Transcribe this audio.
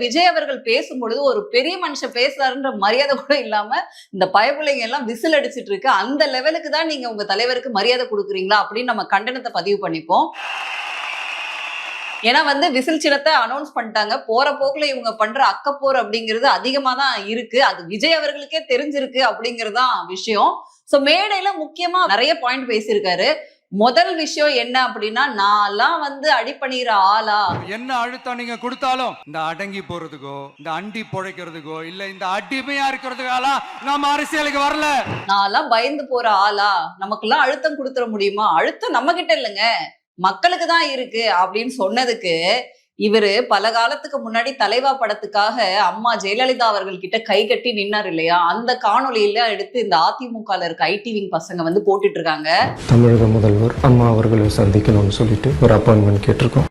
விஜய் அவர்கள் பேசும்பொழுது ஒரு பெரிய மனுஷன் பேசுறாருன்ற மரியாதை கூட இல்லாம இந்த பயப்புள்ளைங்க எல்லாம் விசில் அடிச்சிட்டு இருக்கு. அந்த லெவலுக்கு தான் நீங்க உங்க தலைவருக்கு மரியாதை கொடுக்குறீங்களா அப்படின்னு நம்ம கண்டனத்தை பதிவு பண்ணிப்போம். ஏன்னா விசில் சின்னத்தை அனௌன்ஸ் பண்ணிட்டாங்க. போற போக்குல இவங்க பண்ற அக்கப்போர் அப்படிங்கிறது அதிகமா தான் இருக்கு. அது விஜய் அவர்களுக்கே தெரிஞ்சிருக்கு அப்படிங்கிறது தான் விஷயம். சோ மேடையில முக்கியமா நிறைய பாயிண்ட் பேசியிருக்காரு. முதல் விஷயம் என்ன அப்படின்னா, நான்லாம் அடிபணிகிற ஆளா? என்ன அழுத்தம் நீங்க கொடுத்தாலும் இந்த அடங்கி போறதுக்கோ, இந்த அண்டி பொழைக்கிறதுக்கோ, இல்ல இந்த அடிமையா இருக்கிறதுக்கால நம்ம அரசியலுக்கு வரல. நான்லாம் பயந்து போற ஆளா? நமக்கெல்லாம் அழுத்தம் கொடுத்துட முடியுமா? அழுத்தம் நம்ம கிட்ட இல்லைங்க, மக்களுக்கு தான் இருக்கு அப்படின்னு சொன்னதுக்கு இவரு பல காலத்துக்கு முன்னாடி தலைவா படத்துக்காக அம்மா ஜெயலலிதா அவர்கள் கிட்ட கை கட்டி நின்னார் இல்லையா? அந்த காணொலியில எடுத்து இந்த அதிமுகல இருக்க ஐடி விங் பசங்க போட்டுட்டு இருக்காங்க. தமிழக முதல்வர் அம்மா அவர்களை சந்திக்கணும்னு சொல்லிட்டு ஒரு அப்பாயின்மெண்ட் கேட்டிருக்கோம்.